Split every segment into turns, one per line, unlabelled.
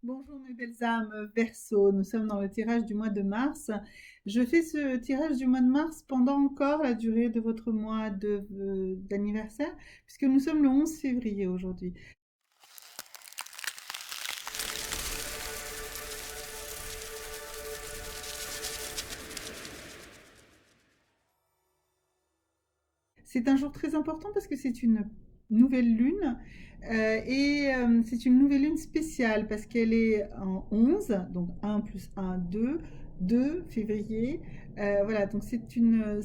Bonjour mes belles âmes Verseau, nous sommes dans le tirage du mois de mars. Je fais ce tirage du mois de mars pendant encore la durée de votre mois d'anniversaire, puisque nous sommes le 11 février aujourd'hui. C'est un jour très important parce que c'est une nouvelle lune c'est une nouvelle lune spéciale parce qu'elle est en 11, donc 1 plus 1, 2, 2 février. Voilà, donc c'est une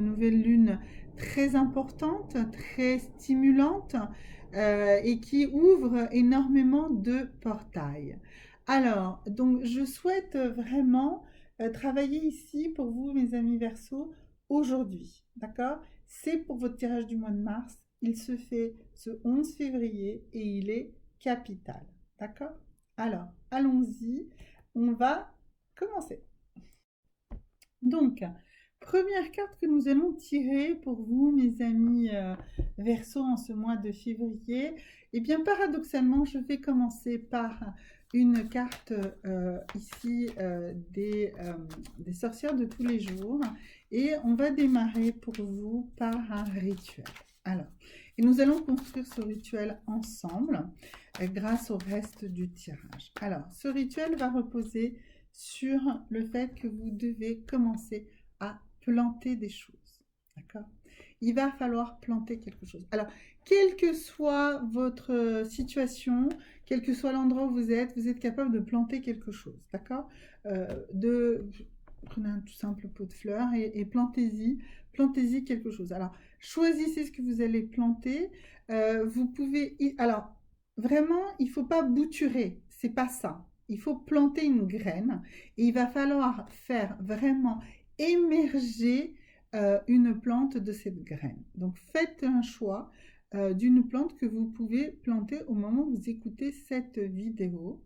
nouvelle lune très importante, très stimulante et qui ouvre énormément de portails. Alors, donc je souhaite vraiment travailler ici pour vous, mes amis Verseaux, aujourd'hui, d'accord? C'est pour votre tirage du mois de mars. Il se fait ce 11 février et il est capital, d'accord? Alors, allons-y. On va commencer. Donc, première carte que nous allons tirer pour vous, mes amis Verseau, en ce mois de février. Eh bien, paradoxalement, je vais commencer par une carte ici des sorcières de tous les jours. Et on va démarrer pour vous par un rituel. Alors, et nous allons construire ce rituel ensemble grâce au reste du tirage. Alors, ce rituel va reposer sur le fait que vous devez commencer à planter des choses. D'accord? Il va falloir planter quelque chose. Alors, quelle que soit votre situation, quel que soit l'endroit où vous êtes capable de planter quelque chose. D'accord? Prenez un tout simple pot de fleurs et plantez-y quelque chose. Alors, choisissez ce que vous allez planter. Vous pouvez... Alors, vraiment, il ne faut pas bouturer. C'est pas ça. Il faut planter une graine et il va falloir faire vraiment émerger une plante de cette graine. Donc faites un choix d'une plante que vous pouvez planter au moment où vous écoutez cette vidéo.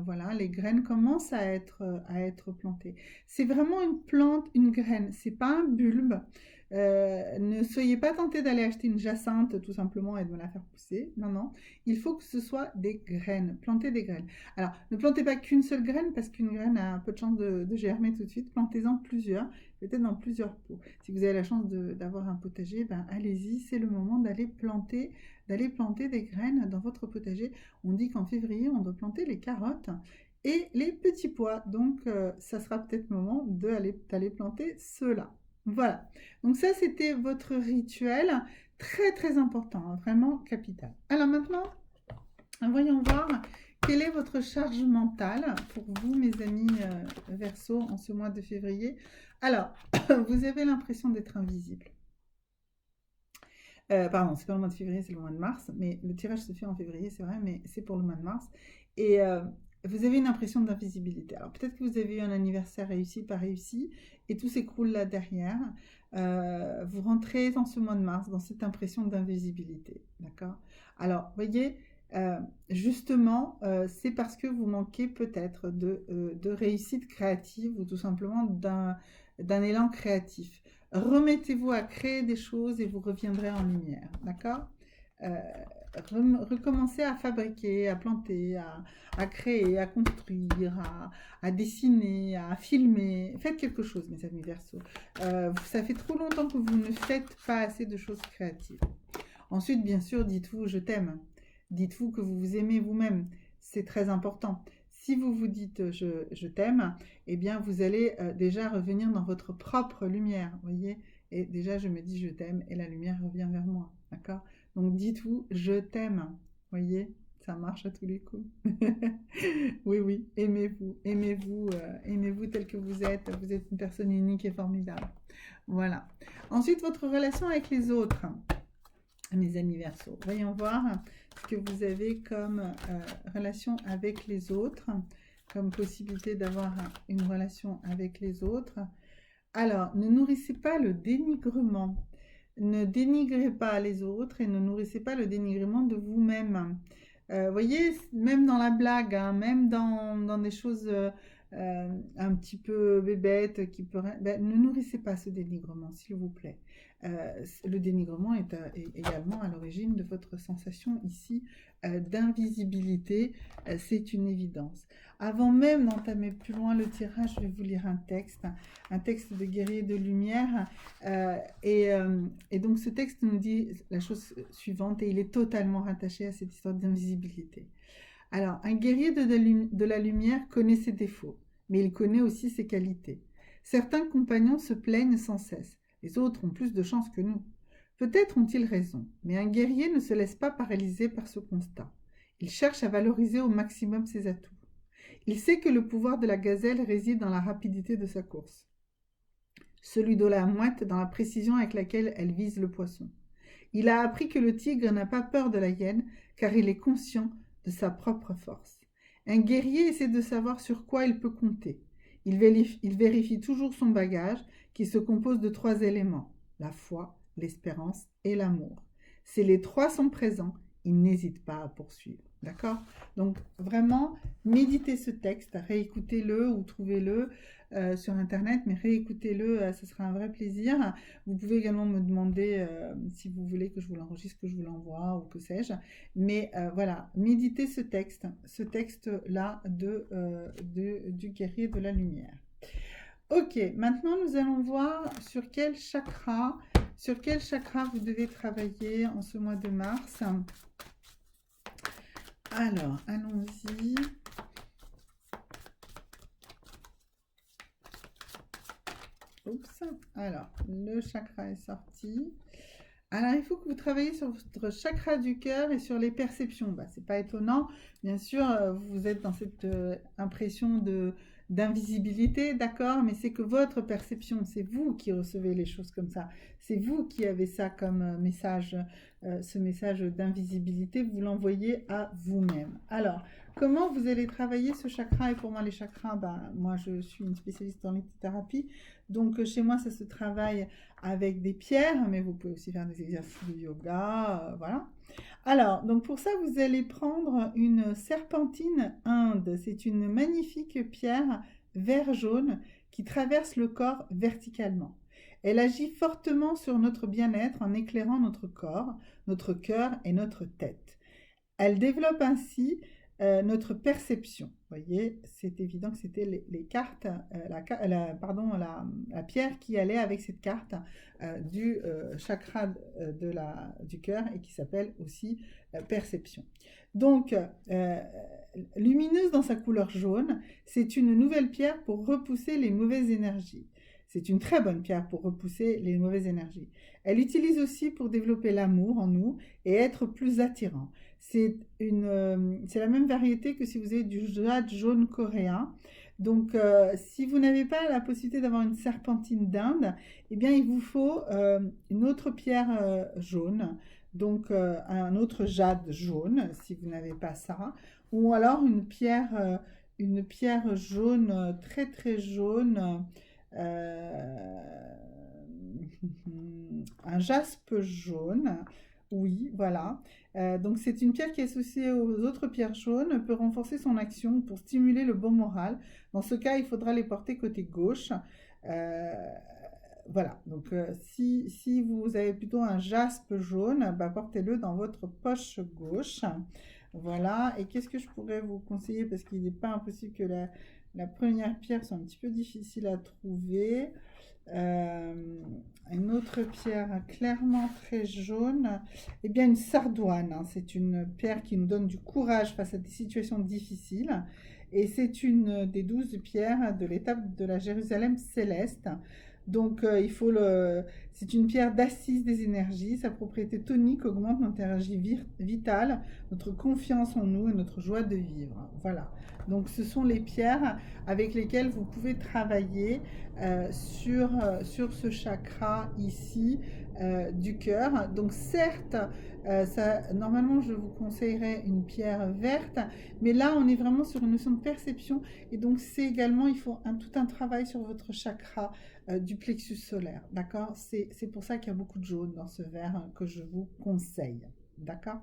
Voilà, les graines commencent à être plantées. C'est vraiment une plante, une graine, c'est pas un bulbe. Ne soyez pas tentés d'aller acheter une jacinthe tout simplement et de me la faire pousser. Non, non. Il faut que ce soit des graines. Plantez des graines. Alors, ne plantez pas qu'une seule graine parce qu'une graine a un peu de chance de germer tout de suite. Plantez-en plusieurs, peut-être dans plusieurs pots. Si vous avez la chance d'avoir un potager, ben allez-y, c'est le moment d'aller planter des graines dans votre potager. On dit qu'en février, on doit planter les carottes et les petits pois. Donc, ça sera peut-être le moment d'aller planter ceux-là. Voilà. Donc ça, c'était votre rituel. Très, très important, hein, vraiment capital. Alors maintenant, voyons voir quelle est votre charge mentale pour vous, mes amis Verseau, en ce mois de février. Alors, vous avez l'impression d'être invisible. Pardon, c'est pas le mois de février, c'est le mois de mars, mais le tirage se fait en février, c'est vrai, mais c'est pour le mois de mars. Et vous avez une impression d'invisibilité. Alors peut-être que vous avez eu un anniversaire réussi, pas réussi, et tout s'écroule là derrière. Vous rentrez dans ce mois de mars, dans cette impression d'invisibilité, d'accord? Alors, voyez, justement, c'est parce que vous manquez peut-être de réussite créative ou tout simplement d'un élan créatif. Remettez-vous à créer des choses et vous reviendrez en lumière, d'accord? euh, Recommencez à fabriquer, à planter, à créer, à construire, à dessiner, à filmer. Faites quelque chose, mes amis Verseaux. Ça fait trop longtemps que vous ne faites pas assez de choses créatives. Ensuite, bien sûr, dites-vous je t'aime. Dites-vous que vous vous aimez vous-même. C'est très important. Si vous vous dites je t'aime, eh bien vous allez déjà revenir dans votre propre lumière, voyez. Et déjà je me dis je t'aime et la lumière revient vers moi, d'accord? Donc dites-vous je t'aime, voyez. Ça marche à tous les coups. Oui, oui, aimez-vous, aimez-vous, aimez-vous tel que vous êtes. Vous êtes une personne unique et formidable. Voilà. Ensuite, votre relation avec les autres, mes amis Verseaux. Voyons voir ce que vous avez comme relation avec les autres, comme possibilité d'avoir une relation avec les autres. Alors, ne nourrissez pas le dénigrement. Ne dénigrez pas les autres et ne nourrissez pas le dénigrement de vous-même. Voyez, même dans la blague, hein, même dans des choses un petit peu bébête, qui peut... Ben, ne nourrissez pas ce dénigrement, s'il vous plaît. Le dénigrement est également à l'origine de votre sensation ici d'invisibilité, c'est une évidence. Avant même d'entamer plus loin le tirage, je vais vous lire un texte de guerrier de lumière, et donc ce texte nous dit la chose suivante, et il est totalement rattaché à cette histoire d'invisibilité. Alors, un guerrier de la lumière connaît ses défauts, mais il connaît aussi ses qualités. Certains compagnons se plaignent sans cesse, les autres ont plus de chance que nous. Peut-être ont-ils raison, mais un guerrier ne se laisse pas paralyser par ce constat. Il cherche à valoriser au maximum ses atouts. Il sait que le pouvoir de la gazelle réside dans la rapidité de sa course, celui de la mouette dans la précision avec laquelle elle vise le poisson. Il a appris que le tigre n'a pas peur de la hyène, car il est conscient de sa propre force. Un guerrier essaie de savoir sur quoi il peut compter. Il vérifie toujours son bagage, qui se compose de 3 éléments, la foi, l'espérance et l'amour. Si les 3 sont présents, il n'hésite pas à poursuivre. D'accord? Donc vraiment, méditez ce texte, réécoutez-le ou trouvez-le sur Internet, mais réécoutez-le, ce sera un vrai plaisir. Vous pouvez également me demander si vous voulez que je vous l'enregistre, que je vous l'envoie ou que sais-je. Mais voilà, méditez ce texte-là du guerrier de la lumière. Ok, maintenant nous allons voir sur quel chakra vous devez travailler en ce mois de mars. Alors, allons-y. Oups. Alors, le chakra est sorti. Alors, il faut que vous travaillez sur votre chakra du cœur et sur les perceptions. Bah, c'est pas étonnant. Bien sûr, vous êtes dans cette impression d'invisibilité, d'accord? Mais c'est que votre perception, c'est vous qui recevez les choses comme ça. C'est vous qui avez ça comme message, ce message d'invisibilité, vous l'envoyez à vous-même. Alors, comment vous allez travailler ce chakra? Et pour moi, les chakras, bah, moi, je suis une spécialiste en lithothérapie. Donc, chez moi, ça se travaille avec des pierres, mais vous pouvez aussi faire des exercices de yoga, voilà. Alors, donc pour ça, vous allez prendre une serpentine inde. C'est une magnifique pierre vert-jaune qui traverse le corps verticalement. Elle agit fortement sur notre bien-être en éclairant notre corps, notre cœur et notre tête. Elle développe ainsi notre perception. Vous voyez, c'est évident que c'était les cartes, la pierre qui allait avec cette carte du chakra du cœur et qui s'appelle aussi perception. Donc, lumineuse dans sa couleur jaune, c'est une nouvelle pierre pour repousser les mauvaises énergies. C'est une très bonne pierre pour repousser les mauvaises énergies. Elle utilise aussi pour développer l'amour en nous et être plus attirant. C'est la même variété que si vous avez du jade jaune coréen. Donc, si vous n'avez pas la possibilité d'avoir une serpentine d'Inde, eh bien, il vous faut une autre pierre jaune, donc un autre jade jaune, si vous n'avez pas ça, ou alors une pierre jaune, très très jaune, un jaspe jaune, oui, voilà. Donc c'est une pierre qui est associée aux autres pierres jaunes, peut renforcer son action pour stimuler le bon moral. Dans ce cas, il faudra les porter côté gauche. Voilà, donc si vous avez plutôt un jaspe jaune, bah, portez-le dans votre poche gauche. Voilà, et qu'est-ce que je pourrais vous conseiller, parce qu'il n'est pas impossible que la première pierre soit un petit peu difficile à trouver. Une autre pierre clairement très jaune, eh bien une sardoine, hein. C'est une pierre qui nous donne du courage face à des situations difficiles et c'est une des 12 pierres de l'étape de la Jérusalem céleste. Donc c'est une pierre d'assise des énergies, sa propriété tonique augmente notre énergie vitale, notre confiance en nous et notre joie de vivre. Voilà, donc ce sont les pierres avec lesquelles vous pouvez travailler sur ce chakra ici du cœur. Donc certes, normalement je vous conseillerais une pierre verte, mais là on est vraiment sur une notion de perception et donc c'est également, il faut tout un travail sur votre chakra du plexus solaire, d'accord? C'est pour ça qu'il y a beaucoup de jaune dans ce verre que je vous conseille, d'accord?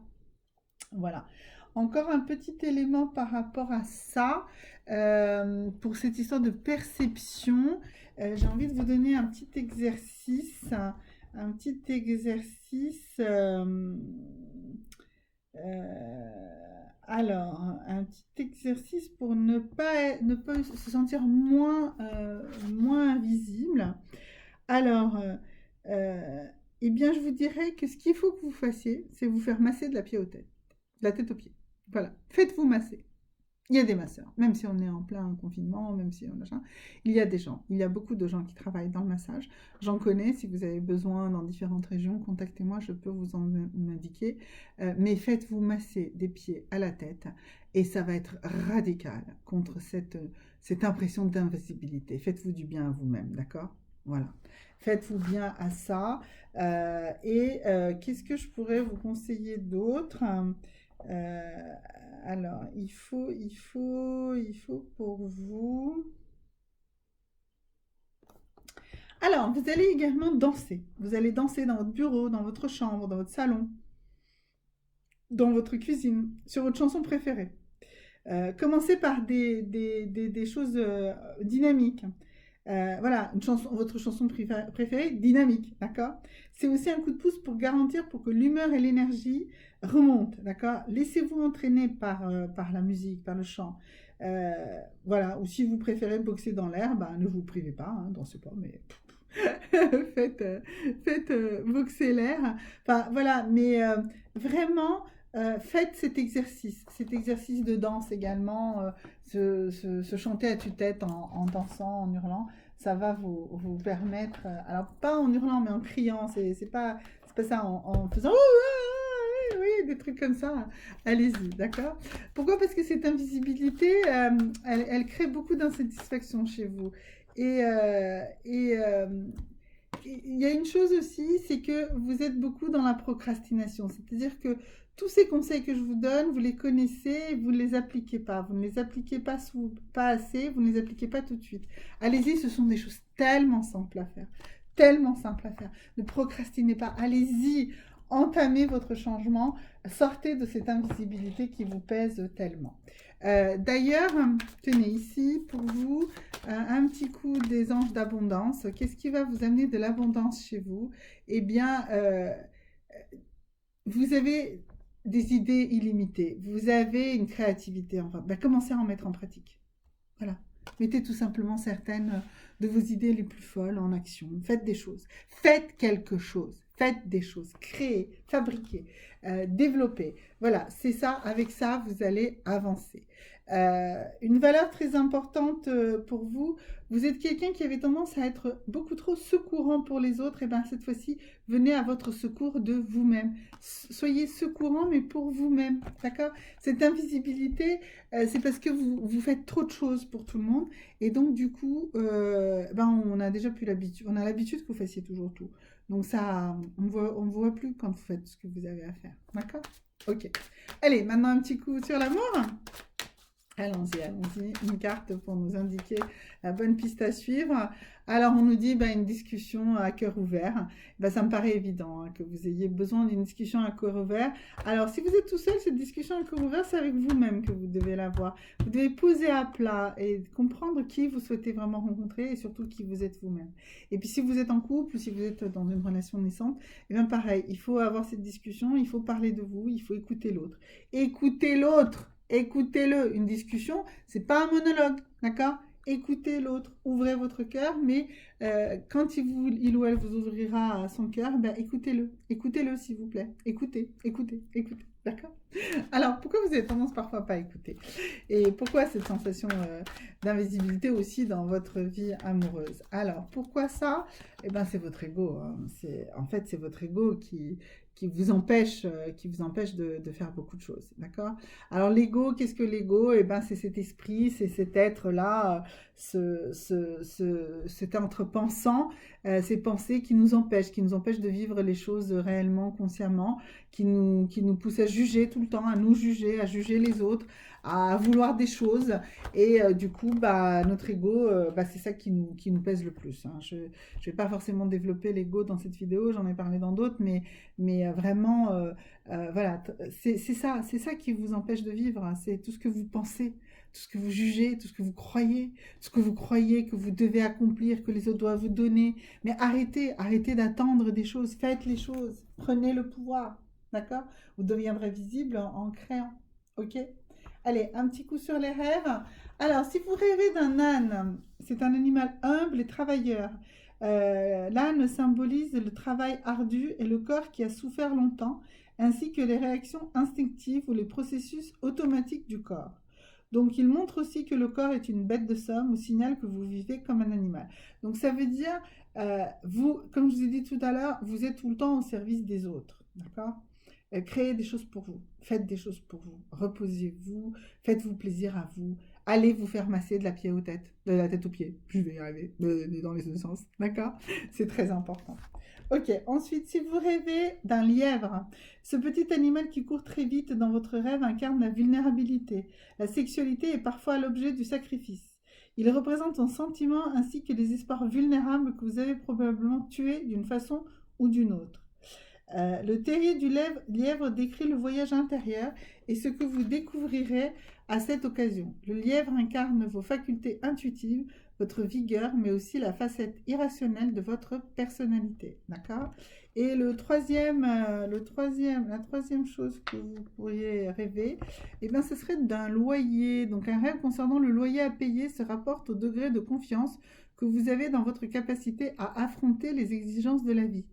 Voilà. encore un petit élément par rapport à ça, pour cette histoire de perception. J'ai envie de vous donner un petit exercice, un petit exercice. Alors, un petit exercice pour ne pas se sentir moins invisible. Alors, eh bien, je vous dirais que ce qu'il faut que vous fassiez, c'est vous faire masser de la tête aux pieds. Voilà, faites-vous masser. Il y a des masseurs, même si on est en plein confinement, même si on machin, il y a des gens, il y a beaucoup de gens qui travaillent dans le massage. J'en connais, si vous avez besoin dans différentes régions, contactez-moi, je peux vous en indiquer. Mais faites-vous masser des pieds à la tête et ça va être radical contre cette impression d'invisibilité. Faites-vous du bien à vous-même, d'accord? Voilà. Faites-vous bien à ça. Qu'est-ce que je pourrais vous conseiller d'autre? Alors, il faut pour vous. Alors, vous allez également danser. Vous allez danser dans votre bureau, dans votre chambre, dans votre salon, dans votre cuisine, sur votre chanson préférée. Commencez par des choses dynamiques. Voilà, votre chanson préférée, dynamique, d'accord? C'est aussi un coup de pouce pour garantir pour que l'humeur et l'énergie remontent, d'accord? Laissez-vous entraîner par la musique, par le chant. Voilà, ou si vous préférez boxer dans l'air, ben, ne vous privez pas, hein, dansez pas, mais faites boxer l'air. Enfin, voilà, mais vraiment, faites cet exercice de danse également, se chanter à tue-tête en dansant, en hurlant, ça va vous permettre, alors pas en hurlant, mais en criant, c'est pas ça, en faisant «Ouh, ah, oui, des trucs comme ça, allez-y, d'accord? Pourquoi? Parce que cette invisibilité, elle crée beaucoup d'insatisfaction chez vous. Et, il y a une chose aussi, c'est que vous êtes beaucoup dans la procrastination. C'est-à-dire que tous ces conseils que je vous donne, vous les connaissez, vous ne les appliquez pas. Vous ne les appliquez pas assez, vous ne les appliquez pas tout de suite. Allez-y, ce sont des choses tellement simples à faire. Tellement simples à faire. Ne procrastinez pas. Allez-y, entamez votre changement. Sortez de cette invisibilité qui vous pèse tellement. D'ailleurs, tenez ici pour vous un petit coup des anges d'abondance. Qu'est-ce qui va vous amener de l'abondance chez vous? Eh bien, vous avez des idées illimitées, vous avez une créativité, enfin, ben, commencez à en mettre en pratique. Voilà. Mettez tout simplement certaines de vos idées les plus folles en action. Faites des choses. Faites quelque chose. Faites des choses. Créez, fabriquez, développez. Voilà, c'est ça. Avec ça, vous allez avancer. Une valeur très importante pour vous, vous êtes quelqu'un qui avait tendance à être beaucoup trop secourant pour les autres. Et bien cette fois-ci, venez à votre secours de vous-même. Soyez secourant, mais pour vous-même. D'accord? Cette invisibilité, c'est parce que vous faites trop de choses pour tout le monde. Et donc, du coup, ben, on a déjà plus l'habitude. On a l'habitude que vous fassiez toujours tout. Donc, ça, on ne voit plus quand vous faites ce que vous avez à faire. D'accord? Ok. Allez, maintenant un petit coup sur l'amour. Allons-y, allons-y. Une carte pour nous indiquer la bonne piste à suivre. Alors, on nous dit une discussion à cœur ouvert. Ça me paraît évident que vous ayez besoin d'une discussion à cœur ouvert. Alors, si vous êtes tout seul, cette discussion à cœur ouvert, c'est avec vous-même que vous devez l'avoir. Vous devez poser à plat et comprendre qui vous souhaitez vraiment rencontrer et surtout qui vous êtes vous-même. Et puis, si vous êtes en couple ou si vous êtes dans une relation naissante, pareil, il faut avoir cette discussion, il faut parler de vous, il faut écouter l'autre. Écoutez l'autre! Écoutez-le. Une discussion, c'est pas un monologue, d'accord? Écoutez l'autre, ouvrez votre cœur, mais quand il ou elle vous ouvrira à son cœur, écoutez-le. Écoutez-le, s'il vous plaît. Écoutez, écoutez, écoutez, d'accord? Alors, pourquoi vous avez tendance parfois à pas écouter? Et pourquoi cette sensation d'invisibilité aussi dans votre vie amoureuse? Alors, pourquoi ça? C'est votre ego. Hein. En fait, c'est votre ego qui vous empêche de faire beaucoup de choses, d'accord? Alors l'ego, qu'est-ce que l'ego? C'est cet esprit, c'est cet être-là, cet être pensant, ces pensées qui nous empêchent de vivre les choses réellement, consciemment, qui nous pousse à juger tout le temps, à nous juger, à juger les autres, à vouloir des choses. Et du coup, bah, notre ego, bah, c'est ça qui nous pèse le plus, hein. Je ne vais pas forcément développer l'ego dans cette vidéo, j'en ai parlé dans d'autres, mais vraiment, voilà, c'est ça qui vous empêche de vivre, hein. C'est tout ce que vous pensez, tout ce que vous jugez, tout ce que vous croyez que vous devez accomplir, que les autres doivent vous donner. Mais arrêtez d'attendre des choses, faites les choses, prenez le pouvoir, d'accord? Vous deviendrez visible en créant, ok? Allez, un petit coup sur les rêves. Alors, si vous rêvez d'un âne, c'est un animal humble et travailleur. L'âne symbolise le travail ardu et le corps qui a souffert longtemps, ainsi que les réactions instinctives ou les processus automatiques du corps. Donc, il montre aussi que le corps est une bête de somme ou signale que vous vivez comme un animal. Donc, ça veut dire, vous, comme je vous ai dit tout à l'heure, vous êtes tout le temps au service des autres, d'accord? Créez des choses pour vous, faites des choses pour vous, reposez-vous, faites-vous plaisir à vous, allez vous faire masser de la tête aux pieds, je vais y arriver, dans les deux sens, d'accord? C'est très important. Ok, ensuite, si vous rêvez d'un lièvre, ce petit animal qui court très vite dans votre rêve incarne la vulnérabilité. La sexualité est parfois l'objet du sacrifice. Il représente un sentiment ainsi que les espoirs vulnérables que vous avez probablement tués d'une façon ou d'une autre. Le terrier du lièvre décrit le voyage intérieur et ce que vous découvrirez à cette occasion. Le lièvre incarne vos facultés intuitives, votre vigueur, mais aussi la facette irrationnelle de votre personnalité. D'accord? Et la troisième chose que vous pourriez rêver, eh bien, ce serait d'un loyer. Donc, un rêve concernant le loyer à payer se rapporte au degré de confiance que vous avez dans votre capacité à affronter les exigences de la vie.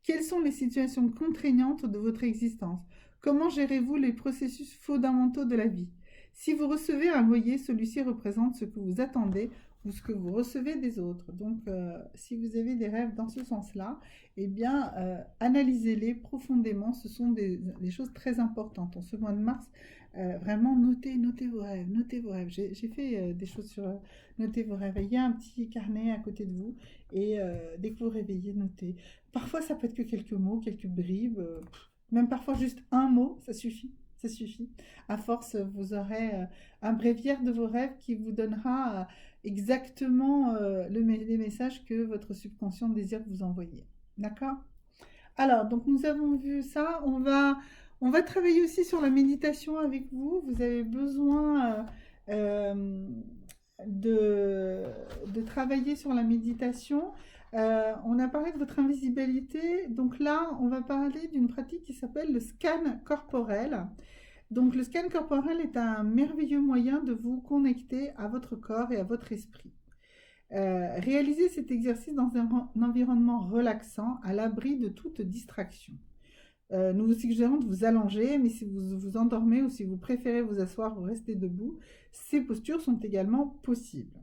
Quelles sont les situations contraignantes de votre existence? Comment gérez-vous les processus fondamentaux de la vie? Si vous recevez un loyer, celui-ci représente ce que vous attendez ou ce que vous recevez des autres. Donc, si vous avez des rêves dans ce sens-là, eh bien, analysez-les profondément. Ce sont des choses très importantes. En ce mois de mars, vraiment, notez vos rêves, notez vos rêves. J'ai fait des choses sur noter vos rêves. Il y a un petit carnet à côté de vous et dès que vous réveillez, notez. Parfois, ça peut être que quelques mots, quelques bribes, même parfois juste un mot, ça suffit. Ça suffit. À force, vous aurez un bréviaire de vos rêves qui vous donnera exactement les messages que votre subconscient désire vous envoyer. D'accord? Alors, donc nous avons vu ça. On va travailler aussi sur la méditation avec vous. Vous avez besoin de, de travailler sur la méditation. On a parlé de votre invisibilité. Donc là, on va parler d'une pratique qui s'appelle le scan corporel. Donc le scan corporel est un merveilleux moyen de vous connecter à votre corps et à votre esprit. Réalisez cet exercice dans un environnement relaxant, à l'abri de toute distraction. Nous vous suggérons de vous allonger, mais si vous vous endormez ou si vous préférez vous asseoir ou rester debout, ces postures sont également possibles.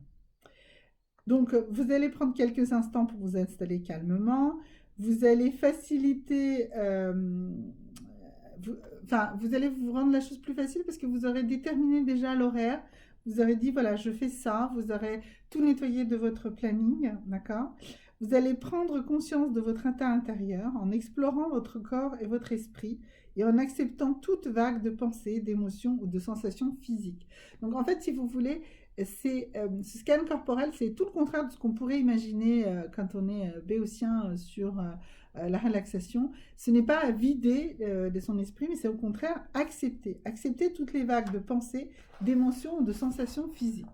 Donc, vous allez prendre quelques instants pour vous installer calmement. Vous allez faciliter, vous allez vous rendre la chose plus facile parce que vous aurez déterminé déjà l'horaire. Vous aurez dit, voilà, je fais ça. Vous aurez tout nettoyé de votre planning, d'accord? Vous allez prendre conscience de votre état intérieur en explorant votre corps et votre esprit et en acceptant toute vague de pensées, d'émotions ou de sensations physiques. Donc, en fait, si vous voulez, ce scan corporel, c'est tout le contraire de ce qu'on pourrait imaginer quand on est béotien sur la relaxation. Ce n'est pas vider de son esprit, mais c'est au contraire accepter toutes les vagues de pensées, d'émotions ou de sensations physiques.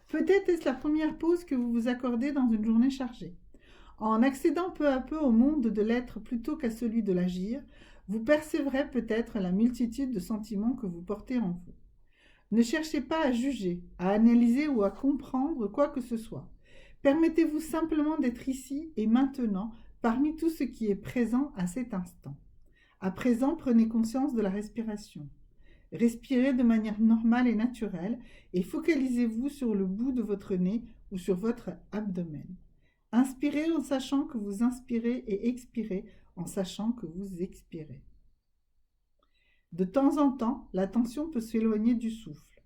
Peut-être est-ce la première pause que vous vous accordez dans une journée chargée. En accédant peu à peu au monde de l'être plutôt qu'à celui de l'agir, vous percevrez peut-être la multitude de sentiments que vous portez en vous. Ne cherchez pas à juger, à analyser ou à comprendre quoi que ce soit. Permettez-vous simplement d'être ici et maintenant parmi tout ce qui est présent à cet instant. À présent, prenez conscience de la respiration. Respirez de manière normale et naturelle et focalisez-vous sur le bout de votre nez ou sur votre abdomen. Inspirez en sachant que vous inspirez et expirez en sachant que vous expirez. De temps en temps, l'attention peut s'éloigner du souffle.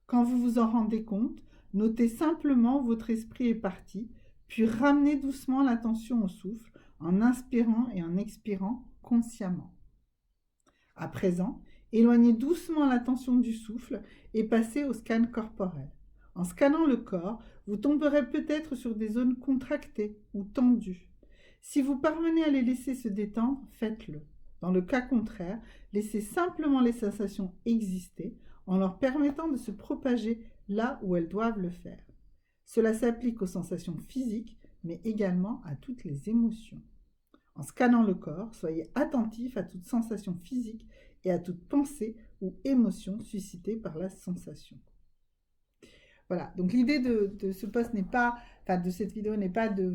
Quand vous vous en rendez compte, notez simplement où votre esprit est parti, puis ramenez doucement l'attention au souffle en inspirant et en expirant consciemment. À présent, éloignez doucement l'attention du souffle et passez au scan corporel. En scannant le corps, vous tomberez peut-être sur des zones contractées ou tendues. Si vous parvenez à les laisser se détendre, faites-le. Dans le cas contraire, laissez simplement les sensations exister en leur permettant de se propager là où elles doivent le faire. Cela s'applique aux sensations physiques, mais également à toutes les émotions. En scannant le corps, soyez attentif à toute sensation physique et à toute pensée ou émotion suscitée par la sensation. Voilà, donc l'idée de ce post n'est pas, enfin de cette vidéo n'est pas de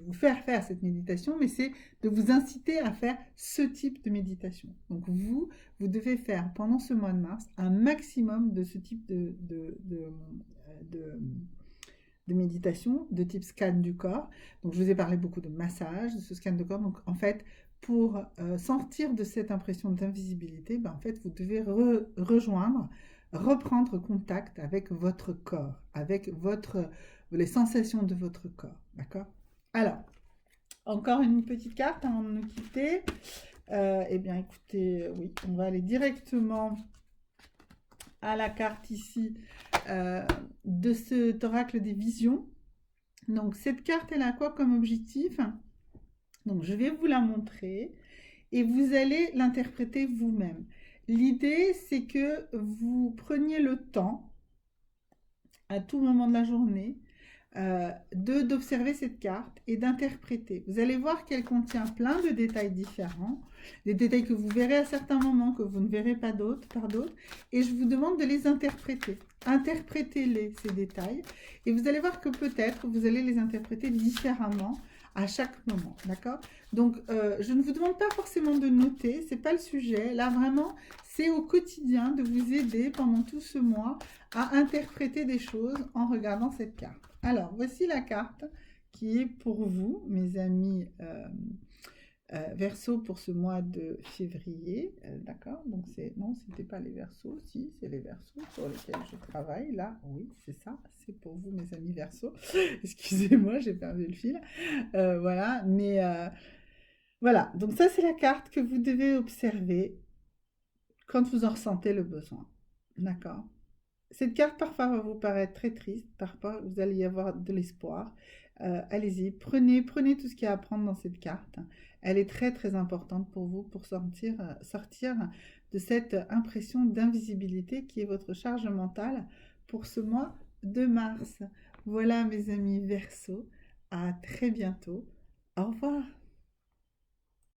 vous faire faire cette méditation, mais c'est de vous inciter à faire ce type de méditation. Donc vous devez faire pendant ce mois de mars un maximum de ce type de méditation, de type scan du corps. Donc je vous ai parlé beaucoup de massage, de ce scan de corps. Donc en fait, pour sortir de cette impression d'invisibilité, en fait, vous devez reprendre contact avec votre corps, avec les sensations de votre corps, d'accord? Alors, encore une petite carte avant de nous quitter. Eh bien, écoutez, oui, on va aller directement à la carte ici de cet oracle des visions. Donc, cette carte, elle a quoi comme objectif? Donc, je vais vous la montrer et vous allez l'interpréter vous-même. L'idée, c'est que vous preniez le temps, à tout moment de la journée, d'observer cette carte et d'interpréter. Vous allez voir qu'elle contient plein de détails différents, des détails que vous verrez à certains moments, que vous ne verrez pas par d'autres, et je vous demande de les interpréter. Interprétez-les, ces détails, et vous allez voir que peut-être vous allez les interpréter différemment à chaque moment, d'accord? Donc, je ne vous demande pas forcément de noter, c'est pas le sujet. Là, vraiment, c'est au quotidien de vous aider pendant tout ce mois à interpréter des choses en regardant cette carte. Alors, voici la carte qui est pour vous, mes amis Verseau, pour ce mois de février. D'accord? Donc, non, ce n'était pas les Verseaux. Si, c'est les Verseaux sur lesquels je travaille. Là, oui, c'est ça. C'est pour vous, mes amis Verseau. Excusez-moi, j'ai perdu le fil. Voilà, mais voilà. Donc, ça, c'est la carte que vous devez observer quand vous en ressentez le besoin. D'accord? Cette carte, parfois, va vous paraître très triste. Parfois, vous allez y avoir de l'espoir. Allez-y, prenez tout ce qu'il y a à prendre dans cette carte. Elle est très, très importante pour vous pour sortir de cette impression d'invisibilité qui est votre charge mentale pour ce mois de mars. Voilà, mes amis Verseau. À très bientôt. Au revoir.